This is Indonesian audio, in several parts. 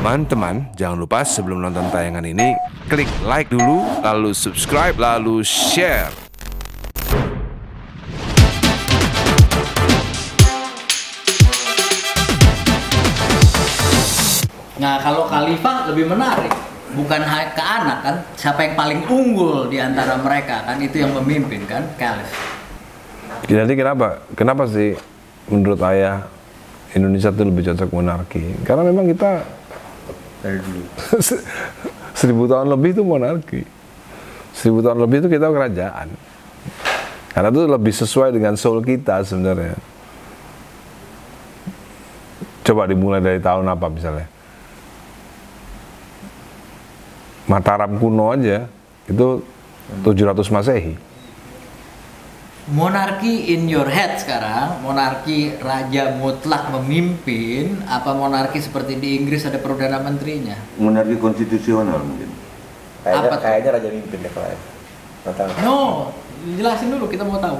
Teman-teman, jangan lupa sebelum nonton tayangan ini, klik like dulu, lalu subscribe, lalu share. Nah, kalau khalifah lebih menarik. Bukan ke anak kan, siapa yang paling unggul di antara mereka kan, itu yang memimpin kan, khalif. Jadi kenapa sih menurut ayah Indonesia itu lebih cocok monarki? Karena memang kita dari dulu 1000 tahun lebih itu monarki, 1000 tahun lebih itu kita kerajaan. Karena itu lebih sesuai dengan soul kita sebenarnya. Coba dimulai dari tahun apa misalnya? Mataram kuno aja itu 700 Masehi. Monarki in your head sekarang, monarki raja mutlak memimpin, apa monarki seperti di Inggris ada perdana menterinya? Monarki konstitusional mungkin. Kayaknya raja mimpin deh kalau No, jelasin dulu, kita mau tahu.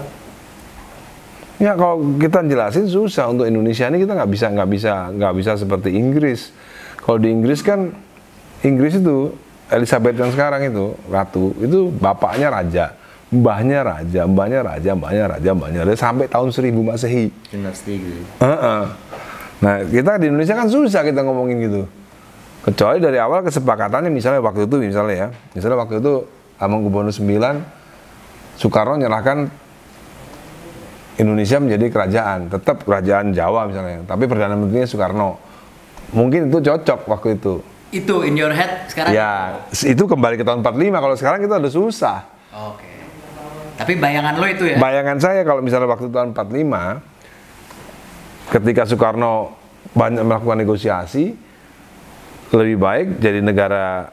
Ya kalau kita jelasin susah. Untuk Indonesia ini kita nggak bisa seperti Inggris. Kalau di Inggris kan, Inggris itu Elizabeth yang sekarang itu ratu, itu bapaknya raja, mbahnya raja, sampai tahun 1000 Masehi. dinasti gitu. Nah kita di Indonesia kan susah kita ngomongin gitu. Kecuali dari awal kesepakatannya, misalnya waktu itu Hamengkubuwono IX, Soekarno nyerahkan Indonesia menjadi kerajaan, tetap kerajaan Jawa misalnya, tapi perdana menterinya Soekarno. Mungkin itu cocok waktu itu. Itu in your head sekarang? Ya, itu kembali ke tahun 45. Kalau sekarang kita udah susah. Oke. Tapi bayangan lo itu ya? Bayangan saya kalau misalnya waktu tahun 45, ketika Soekarno banyak melakukan negosiasi, lebih baik jadi negara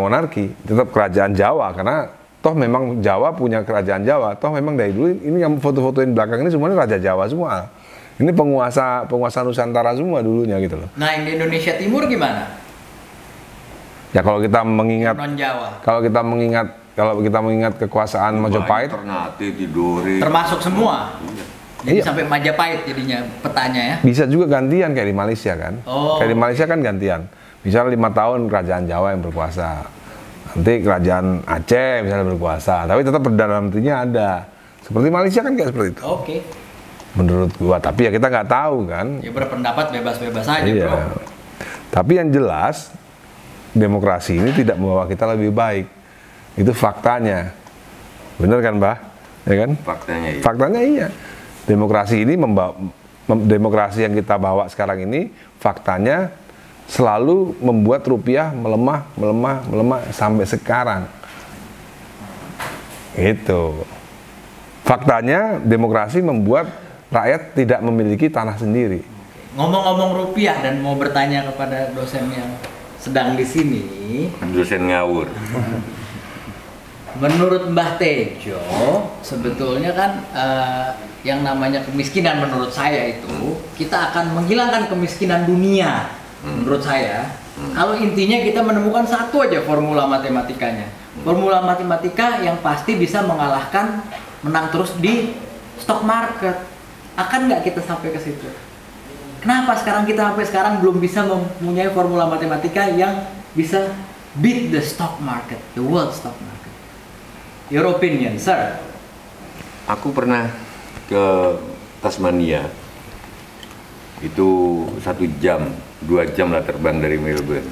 monarki, tetap kerajaan Jawa, karena toh memang Jawa punya kerajaan Jawa. Toh memang dari dulu ini yang foto-fotoin belakang ini semuanya raja Jawa semua. Ini penguasa Nusantara semua dulunya gitu loh. Nah, yang di Indonesia Timur gimana? Ya kalau kita mengingat non-Jawa. Kalau kita mengingat kekuasaan Majapahit, Ternate, Tidore. Termasuk semua. Jadi Iya. sampai Majapahit jadinya petanya ya. bisa juga gantian kayak di Malaysia kan. Oh. Kayak di Malaysia kan gantian. Misalnya 5 tahun kerajaan Jawa yang berkuasa. Nanti kerajaan Aceh misalnya berkuasa, tapi tetap perdana menterinya ada. Seperti Malaysia kan kayak seperti itu. Oke. Menurut gua, tapi ya kita nggak tahu kan. Ya berpendapat bebas-bebas aja, Iya. bro. Tapi yang jelas demokrasi ini tidak membawa kita lebih baik. Itu faktanya. Bener kan, Mbah? Ya kan? Faktanya iya. Faktanya iya. Demokrasi ini demokrasi yang kita bawa sekarang ini faktanya selalu membuat rupiah melemah sampai sekarang. Itu. Faktanya demokrasi membuat rakyat tidak memiliki tanah sendiri. Ngomong-ngomong rupiah dan mau bertanya kepada dosen yang sedang di sini, Dosen ngawur. menurut Mbah Tejo, sebetulnya kan yang namanya kemiskinan menurut saya itu kita akan menghilangkan kemiskinan dunia. Menurut saya, kalau intinya kita menemukan satu aja formula matematikanya, formula matematika yang pasti bisa menang terus di stock market. Akan nggak kita sampai ke situ? Kenapa kita sampai sekarang belum bisa mempunyai formula matematika yang bisa beat the stock market, the world stock market? Your opinion, sir? Aku pernah ke Tasmania. Itu 1 jam, 2 jam lah terbang dari Melbourne.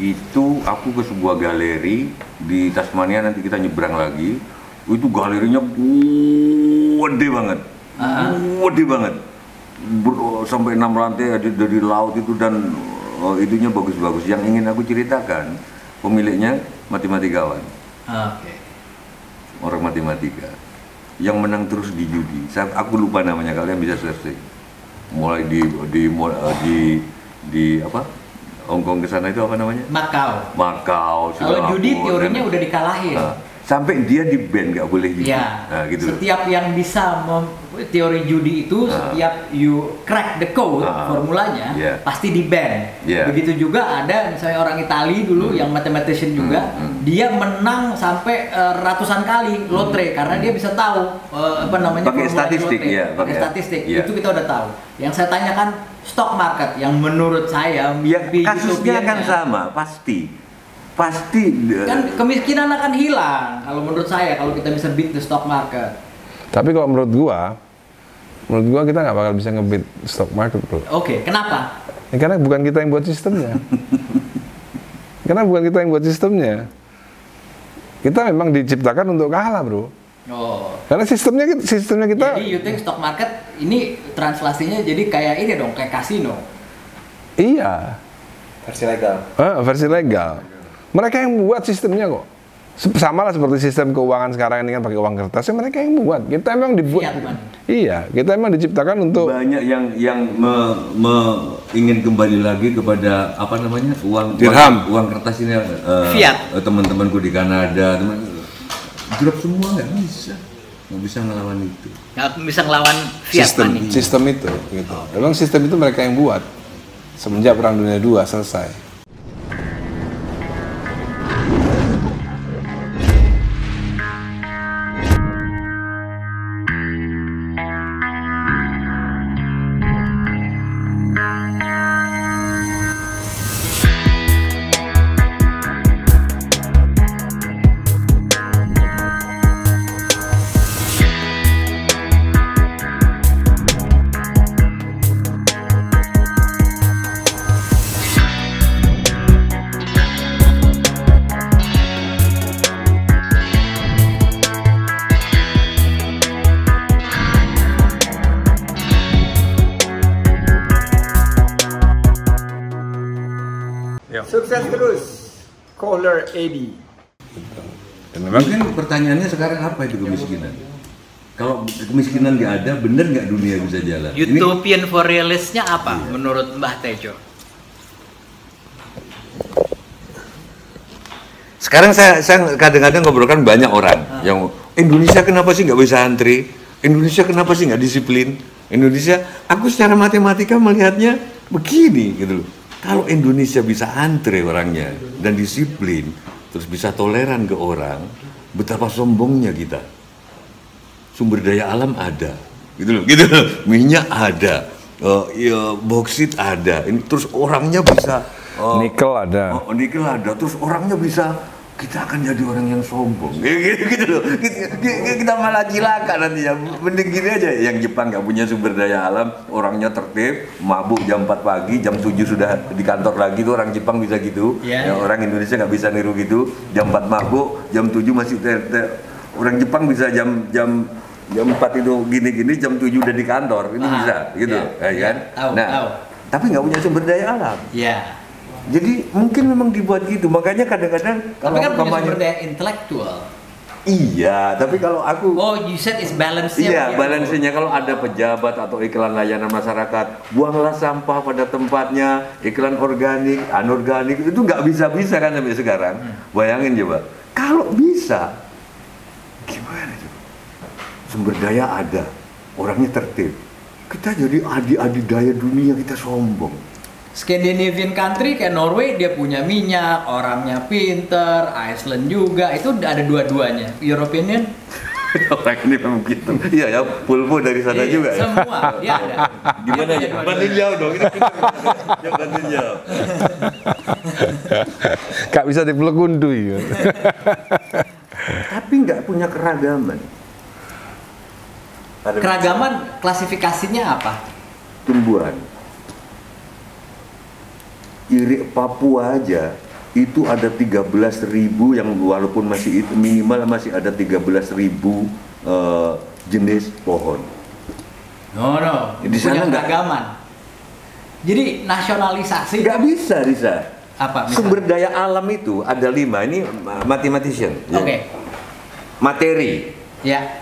Itu aku ke sebuah galeri di Tasmania, nanti kita nyebrang lagi. Itu galerinya gede banget. Gede banget. Sampai 6 lantai dari laut itu, dan itunya bagus-bagus. Yang ingin aku ceritakan, pemiliknya matematikawan. Oke. Orang matematika yang menang terus di judi. Aku lupa namanya, kalian bisa searching. Mulai di apa? Hong Kong ke sana itu apa namanya? Macau. Kalau Kalau judi teorinya udah dikalahin. sampai dia di ban nggak boleh judi. Ya, Nah, gitu. setiap yang bisa teori judi itu, setiap you crack the code formulanya, pasti di ban. Begitu juga ada misalnya orang Itali dulu yang mathematician juga, dia menang sampai ratusan kali lotre karena dia bisa tahu apa namanya pakai statistik, pakai statistik. Itu kita udah tahu. Yang saya tanyakan stock market yang menurut saya kasusnya akan sama, pasti kan kemiskinan akan hilang kalau menurut saya kalau kita bisa beat the stock market. Tapi kalau menurut gua kita nggak bakal bisa nge-beat stock market, bro. Oke, kenapa? Ya, karena bukan kita yang buat sistemnya. Kita memang diciptakan untuk kalah, bro. Oh. Karena sistemnya kita. Jadi you think stock market ini translasinya jadi kayak ini dong, kayak kasino. Iya. Versi legal. Mereka yang buat sistemnya kok. Sama lah seperti sistem keuangan sekarang ini kan pakai uang kertas, ya mereka yang buat. Kita emang dibuat. Iya, kita emang diciptakan untuk. Banyak yang ingin kembali lagi kepada apa namanya uang kertas ini. Fiat. Teman-temanku di Kanada, drop semua nggak bisa ngelawan itu. Nggak bisa ngelawan fiat money. Sistem itu, gitu. Memang sistem itu mereka yang buat. Semenjak Perang Dunia II selesai. Sukses terus, Caller Edi. Mungkin pertanyaannya sekarang apa itu kemiskinan? Kalau kemiskinan nggak ada, bener nggak dunia bisa jalan? Utopian for realistnya apa menurut Mbah Tejo? Sekarang saya kadang-kadang ngobrolkan banyak orang yang Indonesia kenapa sih nggak bisa antri? Indonesia kenapa sih nggak disiplin? Indonesia, aku secara matematika melihatnya begini gitu loh. Kalau Indonesia bisa antre orangnya dan disiplin, terus bisa toleran ke orang, betapa sombongnya kita. Sumber daya alam ada, gitu loh. Minyak ada, boksit ada, ini terus orangnya bisa. Nikel ada. Nikel ada, terus orangnya bisa. Kita akan jadi orang yang sombong, gitu loh. Kita malah cilaka nantinya. Mending gini aja, yang Jepang nggak punya sumber daya alam, orangnya tertib, mabuk jam 4 pagi, jam 7 sudah di kantor lagi tuh orang Jepang bisa gitu. Yang orang Indonesia nggak bisa niru gitu, jam 4 mabuk, jam 7 masih orang Jepang bisa jam 4 itu gini-gini, jam 7 udah di kantor, itu bisa gitu, kan? Tapi nggak punya sumber daya alam. Jadi mungkin memang dibuat gitu, makanya kadang-kadang tapi kan punya sumber daya intelektual. Iya, tapi kalau aku you said is balance-nya. Iya, balance-nya kalau ada pejabat atau iklan layanan masyarakat, buanglah sampah pada tempatnya, iklan organik, anorganik, itu nggak bisa kan sampai sekarang. Bayangin coba, kalau bisa, gimana coba? Sumber daya ada, orangnya tertib. Kita jadi adidaya dunia, kita sombong. Scandinavian country kayak Norway, dia punya minyak, orangnya pinter, Iceland juga, itu ada dua-duanya. European orang ini memang gitu. Iya ya, pulpo dari sana juga ya. Semua, dia ada. Gimana ya? Bantuin jauh dong. Bantuin jauh. Gak bisa dipeluk undu ya. Tapi nggak punya keragaman. Keragaman klasifikasinya apa? Tumbuhan. Irik Papua aja itu ada 13.000 yang walaupun masih minimal masih ada 13.000 jenis pohon. Di sana keragaman. Jadi nasionalisasi nggak bisa, Risa. Apa? Sumber daya alam itu ada 5. Ini mathematician. Oke. Materi,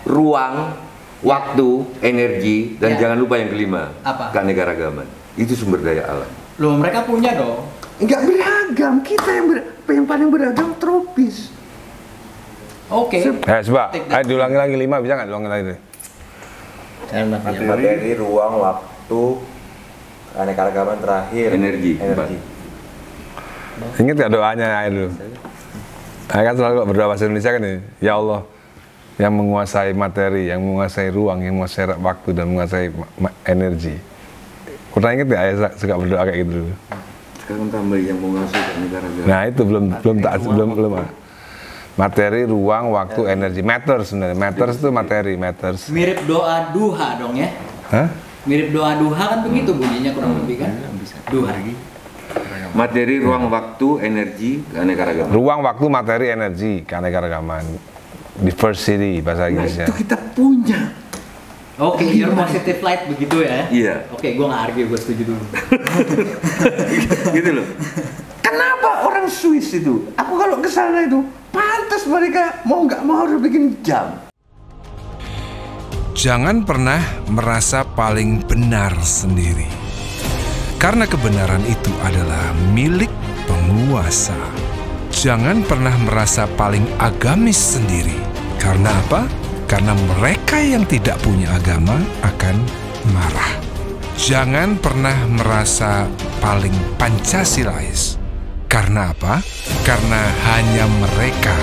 ruang, waktu, energi, dan jangan lupa yang kelima, keanekaragaman. Itu sumber daya alam. Loh, mereka punya dong. Enggak beragam, kita yang paling beragam tropis. Oke. Coba, ayo diulangi lagi 5, bisa nggak diulangi lagi? Materi, ruang, waktu, keanekaragaman terakhir. Energi. Ingat gak doanya air dulu? Saya kan selalu berdoa bahasa Indonesia kan ini, ya Allah yang menguasai materi, yang menguasai ruang, yang menguasai waktu dan menguasai energi. Pernah ingat gak saya suka berdoa kayak gitu dulu? Sekarang tambah yang menguasai keanekaragaman. Nah itu belum materi, ruang, waktu, energi, matters sebenarnya. Matters itu materi, matters. Mirip doa duha dong ya? Hah? Mirip doa duha kan begitu bunyinya kurang lebih kan? Duha. Materi, ruang, waktu, energi, keanekaragaman. Ruang, waktu, materi, energi, keanekaragaman. Diversity bahasa Inggrisnya. Itu kita punya. Oke, your positive light begitu ya? Iya. Oke, gue nggak argue, gue setuju dulu. Gitu loh. Kenapa orang Swiss itu? Aku kalau ke sana itu, pantas mereka mau nggak mau harus bikin jam. Jangan pernah merasa paling benar sendiri. Karena kebenaran itu adalah milik penguasa. Jangan pernah merasa paling agamis sendiri. Karena apa? Karena mereka yang tidak punya agama akan marah. Jangan pernah merasa paling Pancasilais. Karena apa? Karena hanya mereka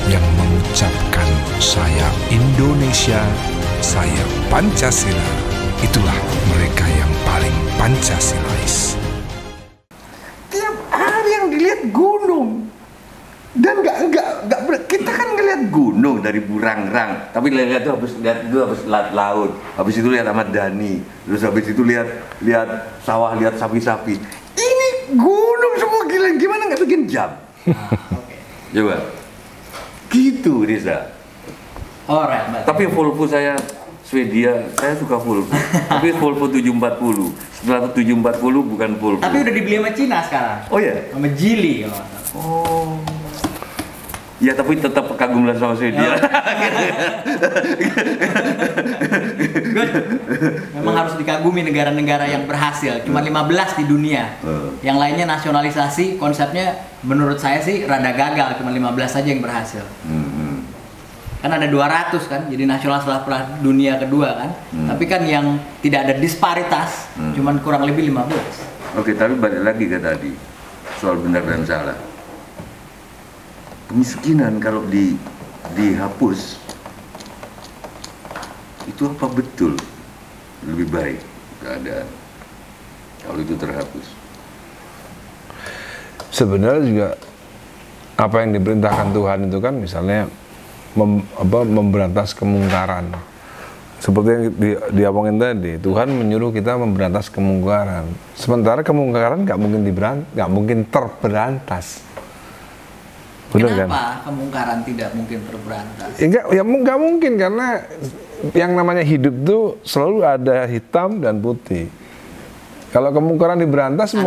yang mengucapkan saya Indonesia, saya Pancasila. Itulah mereka yang paling Pancasilais. Tiap hari yang dilihat gunung. Dan kita kan ngeliat gunung dari Burangrang, tapi lihat itu habis laut, habis itu lihat Ahmad Dhani, terus habis itu lihat sawah, lihat sapi-sapi. Ini gunung semua gila, gimana nggak bikin jam? Coba, gitu Riza. Alright, Tapi Volvo saya Swedia, saya suka Volvo. Tapi Volvo 740. Setelah 740 bukan Volvo. Tapi udah dibeli sama Cina sekarang. Oh ya? Sama Geely kalau nggak salah. Oh. Ya tapi tetap kagumlah sama Swedia. Good. Memang harus dikagumi negara-negara yang berhasil. Cuma 15 di dunia. Yang lainnya nasionalisasi, konsepnya menurut saya sih rada gagal. Cuma 15 saja yang berhasil. Kan ada 200 kan, jadi nasional setelah Perang Dunia Kedua kan. Tapi kan yang tidak ada disparitas, cuman kurang lebih 15. Oke, tapi balik lagi ke tadi soal benar dan salah. Kemiskinan kalau dihapus, itu apa betul lebih baik keadaan kalau itu terhapus? Sebenarnya juga apa yang diperintahkan Tuhan itu kan misalnya memberantas kemungkaran. Seperti yang diomongin tadi, Tuhan menyuruh kita memberantas kemungkaran. Sementara kemungkaran nggak mungkin terberantas. Benar, Kenapa kan? kemungkaran tidak mungkin terberantas? Nggak mungkin karena yang namanya hidup itu selalu ada hitam dan putih. Kalau kemungkaran diberantas,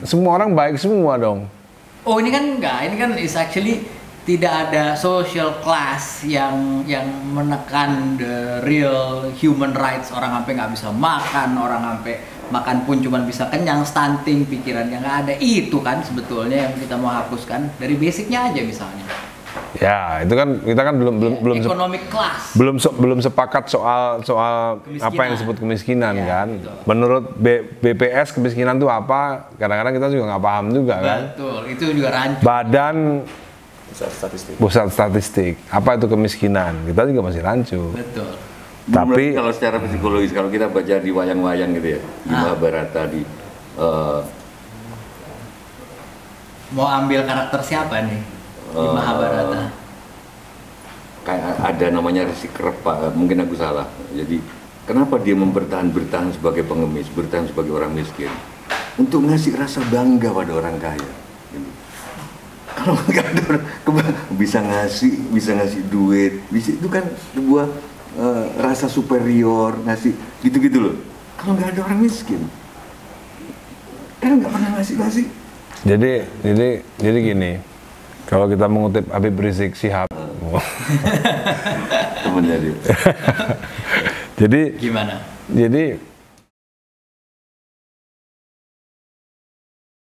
semua orang baik semua dong. Oh ini kan enggak, ini kan is actually tidak ada social class yang menekan the real human rights. Orang sampai nggak bisa makan, orang sampai makan pun cuma bisa kenyang, stunting, pikirannya nggak ada. Itu kan sebetulnya yang kita mau hapuskan dari basicnya aja misalnya. Ya, itu kan kita kan belum economic class. Belum sepakat soal apa yang disebut kemiskinan ya, kan. Betul. Menurut BPS kemiskinan itu apa? Kadang-kadang kita juga nggak paham juga kan. Betul, itu juga rancu. Badan Pusat Statistik. Apa itu kemiskinan? Kita juga masih rancu. Betul. Tapi kalau secara psikologis, kalau kita baca di wayang-wayang gitu ya, di Mahabharata, mau ambil karakter siapa nih di Mahabharata? Kayak ada namanya Risikrapa, mungkin aku salah. Jadi kenapa dia bertahan sebagai pengemis, bertahan sebagai orang miskin? Untuk ngasih rasa bangga pada orang kaya. Gitu. Kalau nggak ada bisa ngasih duit, itu kan sebuah rasa superior, ngasih gitu-gitu loh. Kalau nggak ada orang miskin, kan nggak pernah ngasih. Jadi gini, kalau kita mengutip Habib Rizik Syihab, temen jadi. jadi gimana? Jadi